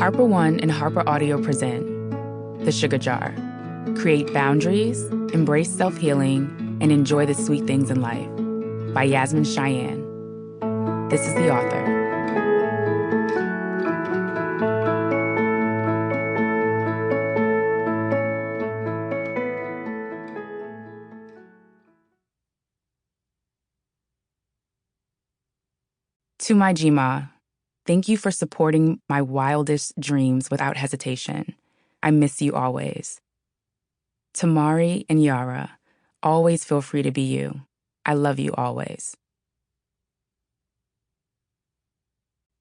Harper One and HarperAudio present The Sugar Jar. Create boundaries, embrace self-healing, and enjoy the sweet things in life. By Yasmine, Cheyenne. This is the author. To my Jima, thank you for supporting my wildest dreams without hesitation. I miss you always. To Mari and Yara, always feel free to be you. I love you always.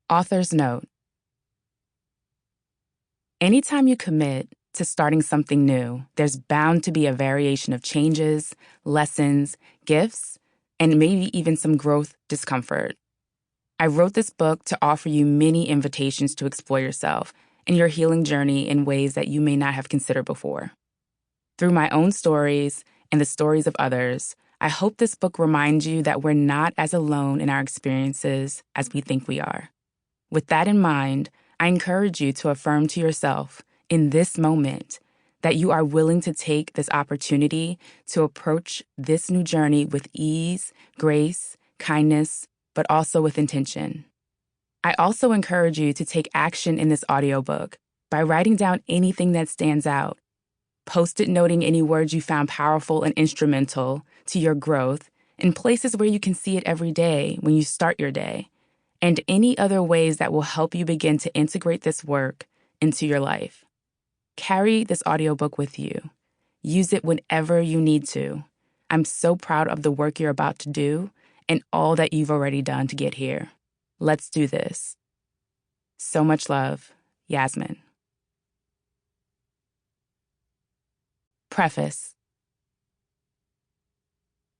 Author's note. Anytime you commit to starting something new, there's bound to be a variation of changes, lessons, gifts, and maybe even some growth discomfort. I wrote this book to offer you many invitations to explore yourself and your healing journey in ways that you may not have considered before. Through my own stories and the stories of others, I hope this book reminds you that we're not as alone in our experiences as we think we are. With that in mind, I encourage you to affirm to yourself in this moment that you are willing to take this opportunity to approach this new journey with ease, grace, kindness, but also with intention. I also encourage you to take action in this audiobook by writing down anything that stands out, post-it noting any words you found powerful and instrumental to your growth in places where you can see it every day when you start your day, and any other ways that will help you begin to integrate this work into your life. Carry this audiobook with you. Use it whenever you need to. I'm so proud of the work you're about to do and all that you've already done to get here. Let's do this. So much love, Yasmine. Preface.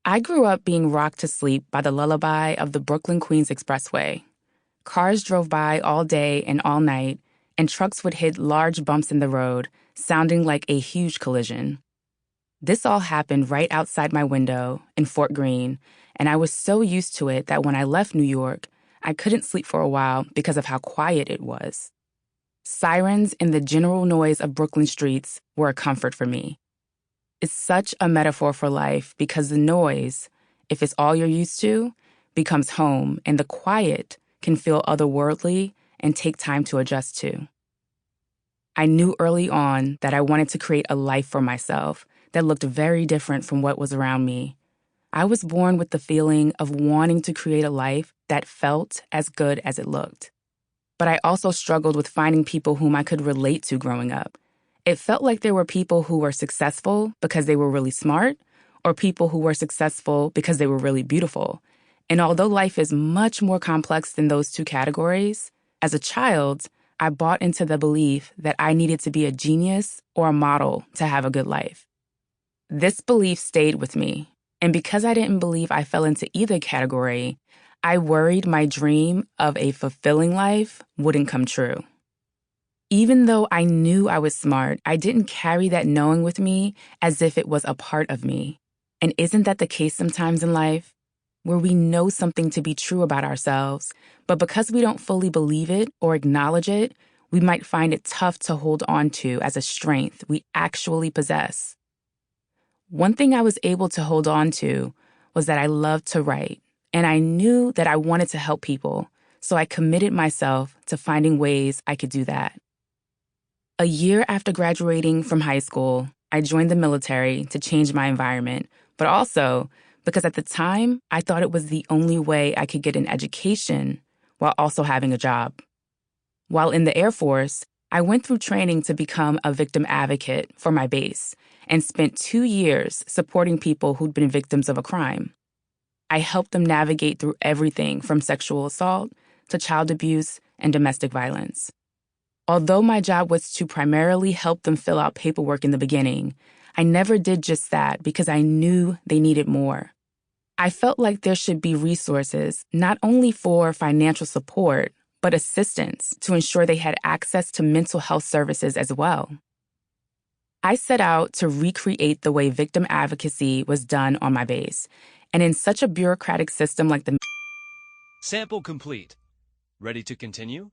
I grew up being rocked to sleep by the lullaby of the Brooklyn-Queens Expressway. Cars drove by all day and all night, and trucks would hit large bumps in the road, sounding like a huge collision. This all happened right outside my window in Fort Greene, and I was so used to it that when I left New York, I couldn't sleep for a while because of how quiet it was. Sirens and the general noise of Brooklyn streets were a comfort for me. It's such a metaphor for life because the noise, if it's all you're used to, becomes home, and the quiet can feel otherworldly and take time to adjust to. I knew early on that I wanted to create a life for myself that looked very different from what was around me. I was born with the feeling of wanting to create a life that felt as good as it looked. But I also struggled with finding people whom I could relate to growing up. It felt like there were people who were successful because they were really smart, or people who were successful because they were really beautiful. And although life is much more complex than those two categories, as a child, I bought into the belief that I needed to be a genius or a model to have a good life. This belief stayed with me, and because I didn't believe I fell into either category, I worried my dream of a fulfilling life wouldn't come true. Even though I knew I was smart, I didn't carry that knowing with me as if it was a part of me. And isn't that the case sometimes in life? Where we know something to be true about ourselves, but because we don't fully believe it or acknowledge it, we might find it tough to hold on to as a strength we actually possess. One thing I was able to hold on to was that I loved to write, and I knew that I wanted to help people, so I committed myself to finding ways I could do that. A year after graduating from high school, I joined the military to change my environment, but also because at the time, I thought it was the only way I could get an education while also having a job. While in the Air Force, I went through training to become a victim advocate for my base and spent 2 years supporting people who'd been victims of a crime. I helped them navigate through everything from sexual assault to child abuse and domestic violence. Although my job was to primarily help them fill out paperwork in the beginning, I never did just that because I knew they needed more. I felt like there should be resources not only for financial support, but assistance to ensure they had access to mental health services as well. I set out to recreate the way victim advocacy was done on my base, and in such a bureaucratic system like the... Sample complete. Ready to continue?